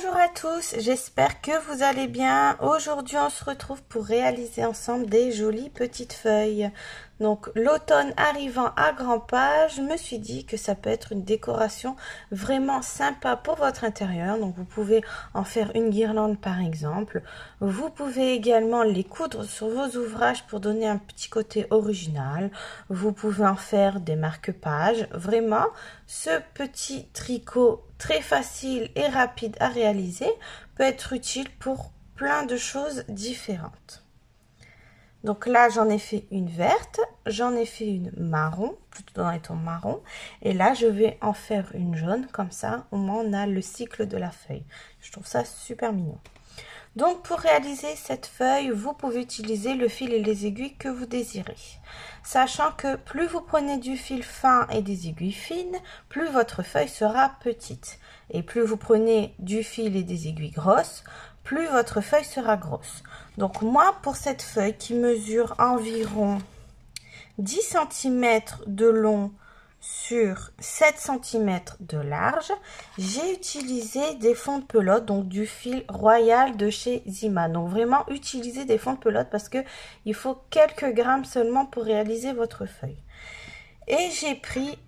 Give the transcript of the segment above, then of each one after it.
Bonjour à tous, j'espère que vous allez bien. Aujourd'hui, on se retrouve pour réaliser ensemble des jolies petites feuilles. Donc, l'automne arrivant à grands pas, je me suis dit que ça peut être une décoration vraiment sympa pour votre intérieur. Donc, vous pouvez en faire une guirlande par exemple. Vous pouvez également les coudre sur vos ouvrages pour donner un petit côté original. Vous pouvez en faire des marque-pages. Vraiment, ce petit tricot très facile et rapide à réaliser peut être utile pour plein de choses différentes. Donc là, j'en ai fait une verte, j'en ai fait une marron, plutôt dans les tons marron, et là, je vais en faire une jaune, comme ça, au moins, on a le cycle de la feuille. Je trouve ça super mignon. Donc, pour réaliser cette feuille, vous pouvez utiliser le fil et les aiguilles que vous désirez. Sachant que plus vous prenez du fil fin et des aiguilles fines, plus votre feuille sera petite. Et plus vous prenez du fil et des aiguilles grosses, plus votre feuille sera grosse. Donc moi, pour cette feuille qui mesure environ 10 cm de long sur 7 cm de large, j'ai utilisé des fonds de pelote, donc du fil royal de chez Zima. Donc vraiment utiliser des fonds de pelote parce que il faut quelques grammes seulement pour réaliser votre feuille. Et j'ai pris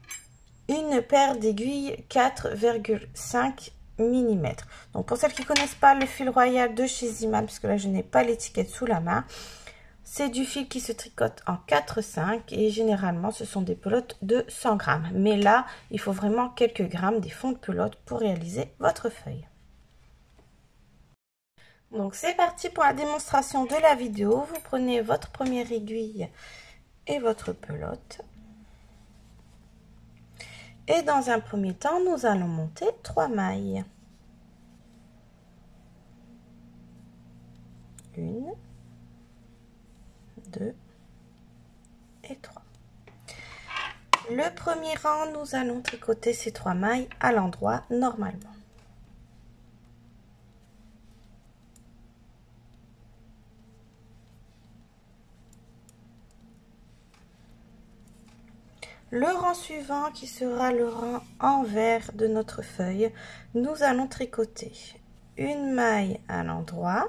une paire d'aiguilles 4,5 mm. Donc pour celles qui ne connaissent pas le fil royal de chez Zima, puisque là je n'ai pas l'étiquette sous la main, c'est du fil qui se tricote en 4-5 et généralement ce sont des pelotes de 100 grammes. Mais là, il faut vraiment quelques grammes des fonds de pelote pour réaliser votre feuille. Donc c'est parti pour la démonstration de la vidéo. Vous prenez votre première aiguille et votre pelote. Et dans un premier temps, nous allons monter 3 mailles. 1, 2 et 3. Le premier rang, nous allons tricoter ces 3 mailles à l'endroit normalement. Le rang suivant, qui sera le rang envers de notre feuille, nous allons tricoter une maille à l'endroit.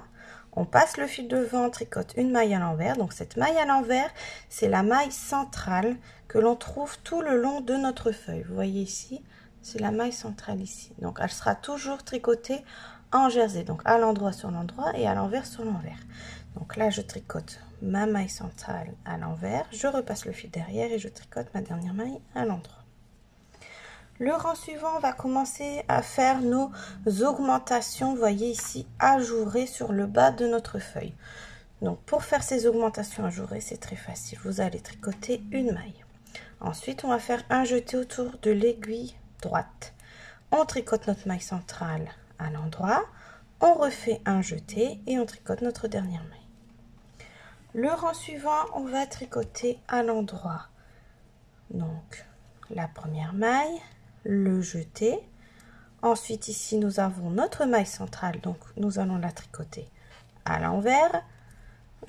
On passe le fil devant, on tricote une maille à l'envers. Donc cette maille à l'envers, c'est la maille centrale que l'on trouve tout le long de notre feuille. Vous voyez ici, c'est la maille centrale ici. Donc elle sera toujours tricotée en jersey. Donc à l'endroit sur l'endroit et à l'envers sur l'envers. Donc là, je tricote ma maille centrale à l'envers. Je repasse le fil derrière et je tricote ma dernière maille à l'endroit. Le rang suivant, on va commencer à faire nos augmentations, vous voyez ici, ajourées sur le bas de notre feuille. Donc, pour faire ces augmentations ajourées, c'est très facile. Vous allez tricoter une maille. Ensuite, on va faire un jeté autour de l'aiguille droite. On tricote notre maille centrale à l'endroit. On refait un jeté et on tricote notre dernière maille. Le rang suivant, on va tricoter à l'endroit. Donc, la première maille, le jeté. Ensuite, ici, nous avons notre maille centrale, donc nous allons la tricoter à l'envers.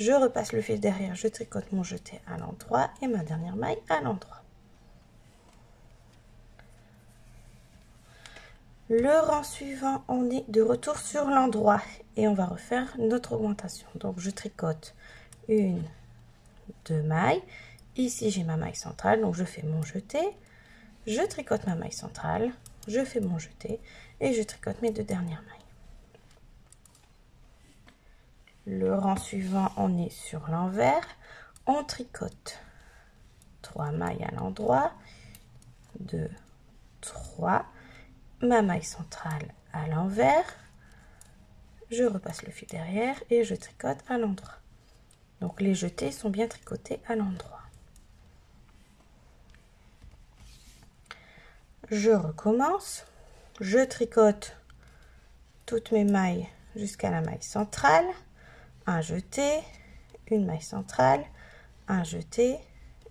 Je repasse le fil derrière, je tricote mon jeté à l'endroit et ma dernière maille à l'endroit. Le rang suivant, on est de retour sur l'endroit et on va refaire notre augmentation. Donc, je tricote une, 2 mailles. Ici, j'ai ma maille centrale, donc je fais mon jeté. Je tricote ma maille centrale, je fais mon jeté et je tricote mes 2 dernières mailles. Le rang suivant, on est sur l'envers. On tricote 3 mailles à l'endroit, 2, 3, ma maille centrale à l'envers. Je repasse le fil derrière et je tricote à l'endroit. Donc les jetés sont bien tricotés à l'endroit. Je recommence, je tricote toutes mes mailles jusqu'à la maille centrale, un jeté, une maille centrale, un jeté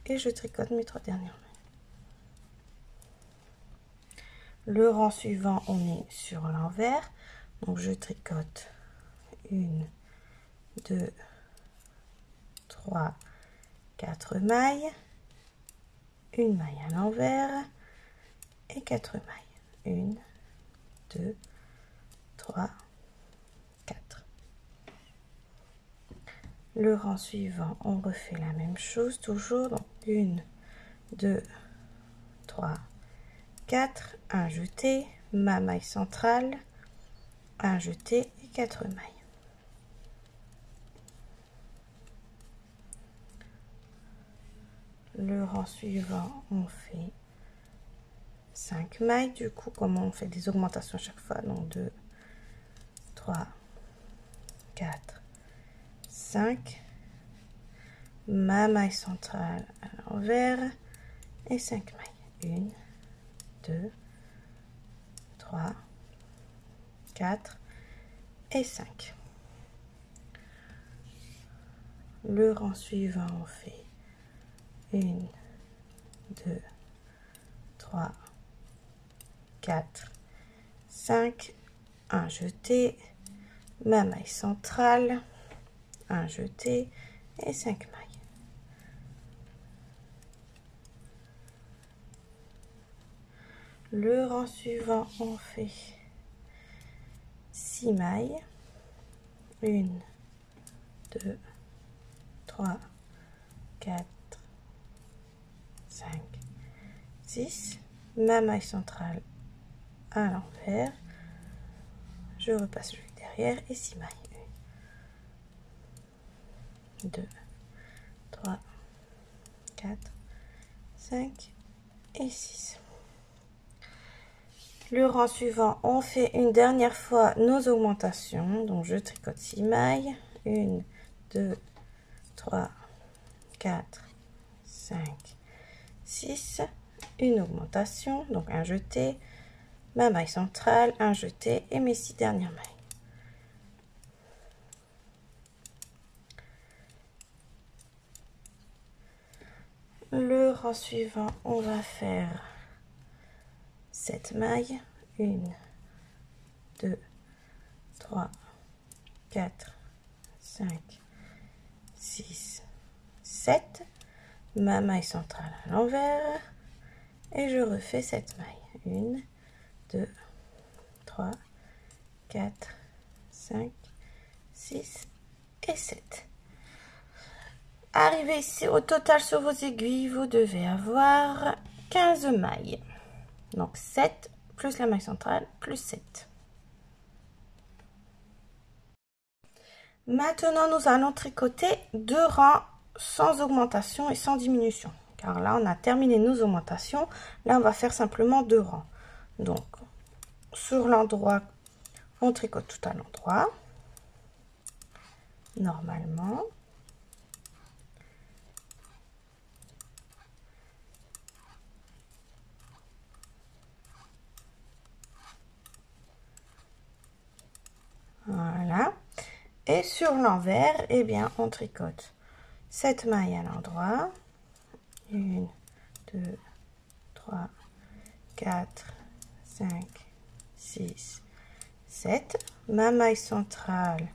et je tricote mes 3 dernières mailles. Le rang suivant, on est sur l'envers, donc je tricote 1, 2, 3, 4 mailles, une maille à l'envers et 4 mailles. 1, 2, 3, 4. Le rang suivant, on refait la même chose toujours. Donc 1, 2, 3, 4, un jeté, ma maille centrale, un jeté et 4 mailles. Le rang suivant, on fait 5 mailles. Du coup, comme on fait des augmentations à chaque fois, donc 2, 3, 4, 5. Ma maille centrale à l'envers et 5 mailles. 1, 2, 3, 4 et 5. Le rang suivant, on fait 1, 2, 3, 4, 5, un jeté, ma maille centrale, un jeté et 5 mailles. Le rang suivant, on fait 6 mailles. 1, 2, 3, 4, 5, 6. Ma maille centrale à l'envers. Je repasse juste derrière et 6 mailles. 1, 2, 3, 4, 5 et 6. Le rang suivant, on fait une dernière fois nos augmentations. Donc je tricote 6 mailles. 1, 2, 3, 4, 5, 6. Une augmentation, donc un jeté, ma maille centrale, un jeté et mes 6 dernières mailles. Le rang suivant, on va faire 7 mailles. 1, 2, 3, 4, 5, 6, 7. Ma maille centrale à l'envers. Et je refais 7 mailles. 1, 2, 3, 4, 5, 6 et 7. Arrivé ici, au total sur vos aiguilles, vous devez avoir 15 mailles. Donc 7 plus la maille centrale plus 7. Maintenant, nous allons tricoter 2 rangs sans augmentation et sans diminution. Car là, on a terminé nos augmentations. Là, on va faire simplement 2 rangs. Donc, sur l'endroit, on tricote tout à l'endroit. Normalement. Voilà. Et sur l'envers, eh bien, on tricote 7 mailles à l'endroit. 1, 2, 3, 4, 5, 6, 7. Ma maille centrale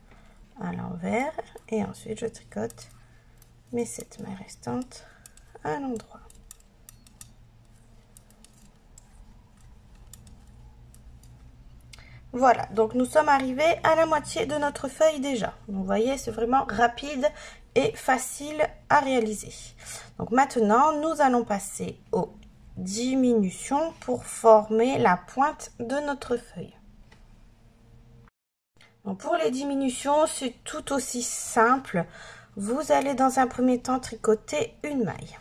à l'envers. Et ensuite, je tricote mes 7 mailles restantes à l'endroit. Voilà, donc nous sommes arrivés à la moitié de notre feuille déjà. Vous voyez, c'est vraiment rapide et facile à réaliser. Donc maintenant, nous allons passer aux diminutions pour former la pointe de notre feuille. Donc pour les diminutions, c'est tout aussi simple. Vous allez dans un premier temps tricoter une maille.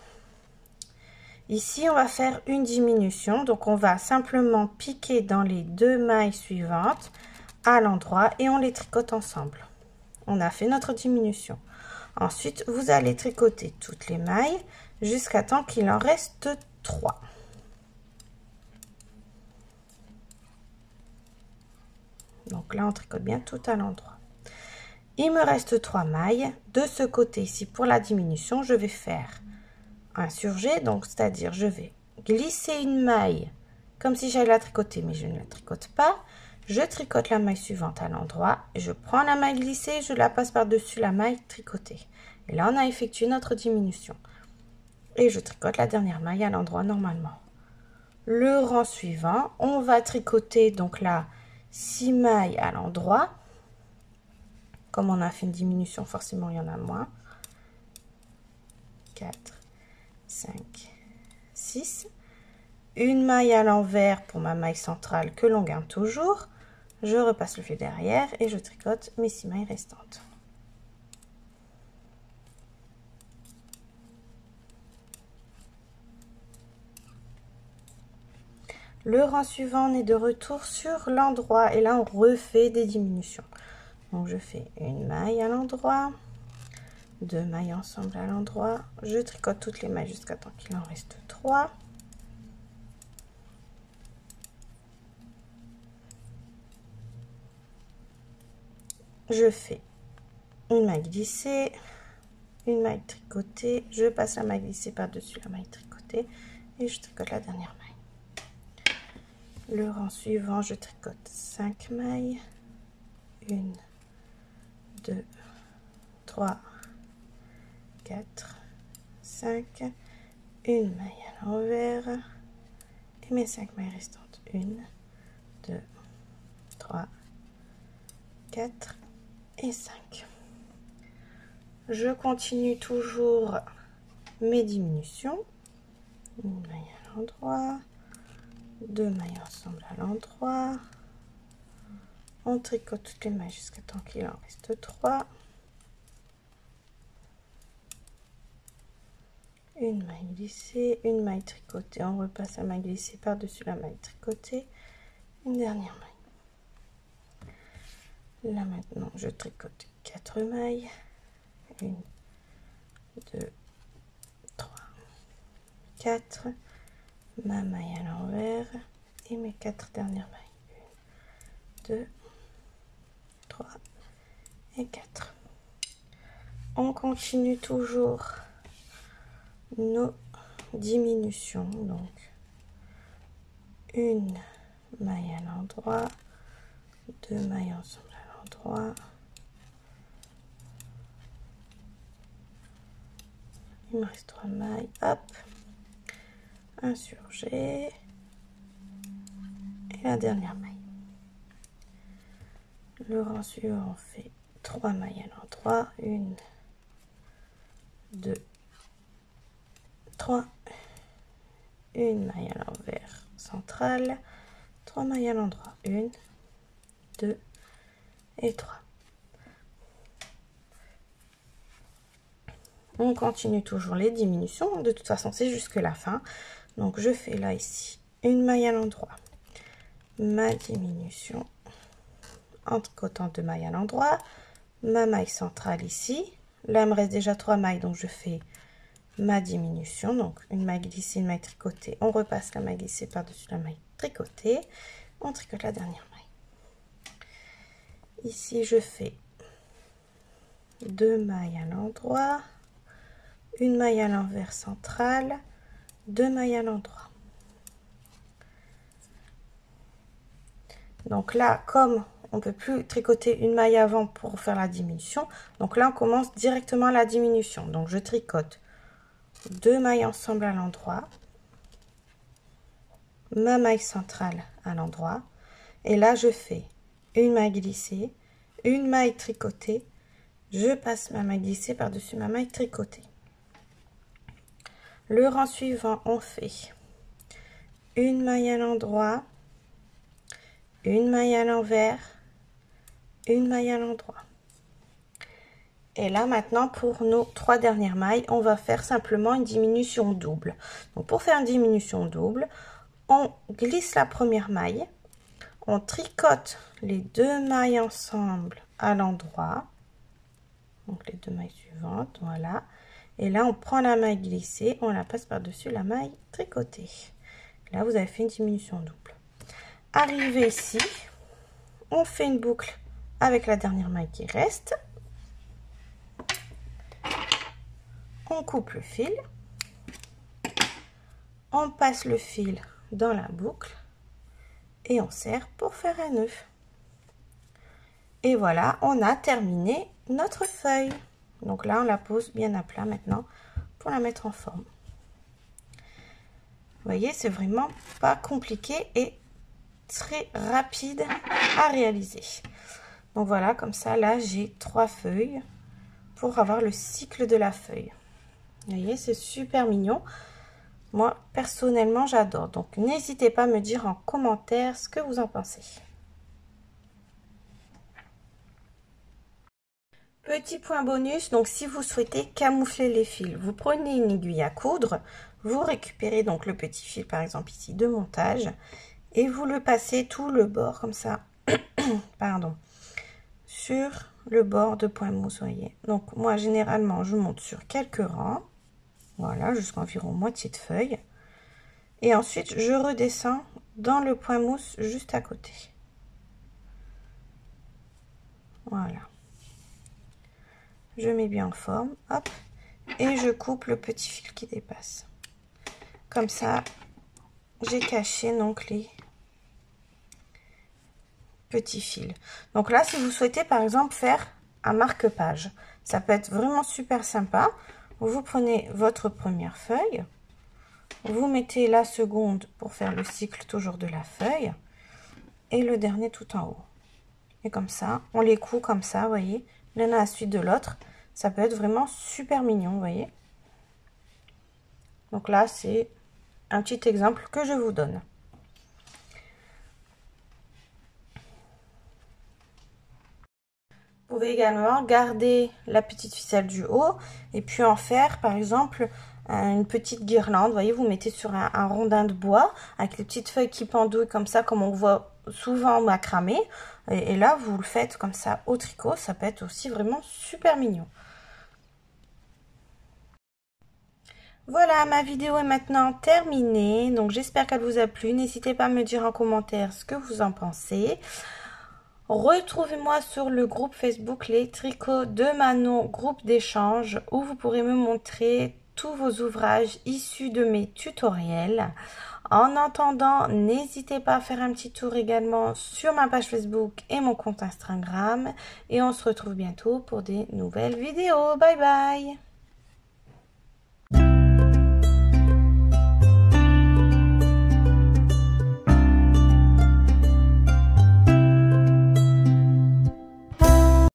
Ici, on va faire une diminution, donc on va simplement piquer dans les 2 mailles suivantes à l'endroit et on les tricote ensemble. On a fait notre diminution. Ensuite, vous allez tricoter toutes les mailles jusqu'à temps qu'il en reste 3. Donc là, on tricote bien tout à l'endroit. Il me reste 3 mailles. De ce côté ici, pour la diminution, je vais faire un surjet, donc c'est-à-dire je vais glisser une maille comme si j'allais la tricoter, mais je ne la tricote pas. Je tricote la maille suivante à l'endroit, je prends la maille glissée, je la passe par-dessus la maille tricotée. Et là, on a effectué notre diminution. Et je tricote la dernière maille à l'endroit normalement. Le rang suivant, on va tricoter, donc là, 6 mailles à l'endroit. Comme on a fait une diminution, forcément il y en a moins. 4, 5, 6. Une maille à l'envers pour ma maille centrale que l'on garde toujours. Je repasse le fil derrière et je tricote mes 6 mailles restantes. Le rang suivant, on est de retour sur l'endroit et là on refait des diminutions. Donc je fais une maille à l'endroit, 2 mailles ensemble à l'endroit, je tricote toutes les mailles jusqu'à temps qu'il en reste 3. Je fais une maille glissée, une maille tricotée, je passe la maille glissée par-dessus la maille tricotée et je tricote la dernière maille. Le rang suivant, je tricote 5 mailles, 1, 2, 3, 4, 5, une maille à l'envers et mes 5 mailles restantes. 1, 2, 3, 4 et 5. Je continue toujours mes diminutions. Une maille à l'endroit, 2 mailles ensemble à l'endroit. On tricote toutes les mailles jusqu'à temps qu'il en reste 3. Une maille glissée, une maille tricotée. On repasse la maille glissée par-dessus la maille tricotée. Une dernière maille. Là maintenant, je tricote 4 mailles. 1, 2, 3, 4. Ma maille à l'envers et mes 4 dernières mailles. 1, 2, 3 et 4. On continue toujours nos diminutions. Donc, une maille à l'endroit, 2 mailles ensemble à l'endroit. Il me reste 3 mailles. Hop. Un surjet. Et la dernière maille. Le rang suivant, on fait 3 mailles à l'endroit. 1, 2, 3. Une maille à l'envers centrale. 3 mailles à l'endroit. 1, 2 et 3. On continue toujours les diminutions. De toute façon, c'est jusque la fin. Donc, je fais là, ici, une maille à l'endroit. Ma diminution en tricotant 2 mailles à l'endroit. Ma maille centrale ici. Là, il me reste déjà 3 mailles. Donc, je fais ma diminution. Donc, une maille glissée, une maille tricotée. On repasse la maille glissée par-dessus la maille tricotée. On tricote la dernière maille. Ici, je fais 2 mailles à l'endroit. Une maille à l'envers centrale, 2 mailles à l'endroit. Donc là, comme on ne peut plus tricoter une maille avant pour faire la diminution, donc là on commence directement la diminution. Donc je tricote 2 mailles ensemble à l'endroit, ma maille centrale à l'endroit, et là je fais une maille glissée, une maille tricotée, je passe ma maille glissée par-dessus ma maille tricotée. Le rang suivant, on fait une maille à l'endroit, une maille à l'envers, une maille à l'endroit. Et là maintenant, pour nos 3 dernières mailles, on va faire simplement une diminution double. Donc pour faire une diminution double, on glisse la première maille, on tricote les 2 mailles ensemble à l'endroit, donc les 2 mailles suivantes, voilà. Et là, on prend la maille glissée, on la passe par-dessus la maille tricotée. Là, vous avez fait une diminution double. Arrivé ici, on fait une boucle avec la dernière maille qui reste. On coupe le fil. On passe le fil dans la boucle. Et on serre pour faire un nœud. Et voilà, on a terminé notre feuille. Donc là, on la pose bien à plat maintenant pour la mettre en forme. Vous voyez, c'est vraiment pas compliqué et très rapide à réaliser. Donc voilà, comme ça, là, j'ai 3 feuilles pour avoir le cycle de la feuille. Vous voyez, c'est super mignon. Moi, personnellement, j'adore. Donc, n'hésitez pas à me dire en commentaire ce que vous en pensez. Petit point bonus, donc si vous souhaitez camoufler les fils, vous prenez une aiguille à coudre, vous récupérez donc le petit fil, par exemple ici, de montage, et vous le passez tout le bord comme ça, pardon, sur le bord de point mousse, voyez. Donc moi, généralement, je monte sur quelques rangs, voilà, jusqu'à environ moitié de feuille, et ensuite, je redescends dans le point mousse juste à côté. Voilà. Je mets bien en forme, hop, et je coupe le petit fil qui dépasse. Comme ça, j'ai caché donc les petits fils. Donc là, si vous souhaitez par exemple faire un marque-page, ça peut être vraiment super sympa. Vous prenez votre première feuille, vous mettez la seconde pour faire le cycle toujours de la feuille, et le dernier tout en haut. Et comme ça, on les coud comme ça, vous voyez, l'un à la suite de l'autre. Ça peut être vraiment super mignon, vous voyez. Donc là, c'est un petit exemple que je vous donne. Vous pouvez également garder la petite ficelle du haut et puis en faire, par exemple, une petite guirlande. Vous voyez, vous mettez sur un rondin de bois avec les petites feuilles qui pendouillent comme ça, comme on voit souvent au macramé. Et là, vous le faites comme ça au tricot. Ça peut être aussi vraiment super mignon. Voilà, ma vidéo est maintenant terminée, donc j'espère qu'elle vous a plu. N'hésitez pas à me dire en commentaire ce que vous en pensez. Retrouvez-moi sur le groupe Facebook Les Tricots de Manon, groupe d'échange, où vous pourrez me montrer tous vos ouvrages issus de mes tutoriels. En attendant, n'hésitez pas à faire un petit tour également sur ma page Facebook et mon compte Instagram. Et on se retrouve bientôt pour des nouvelles vidéos. Bye bye!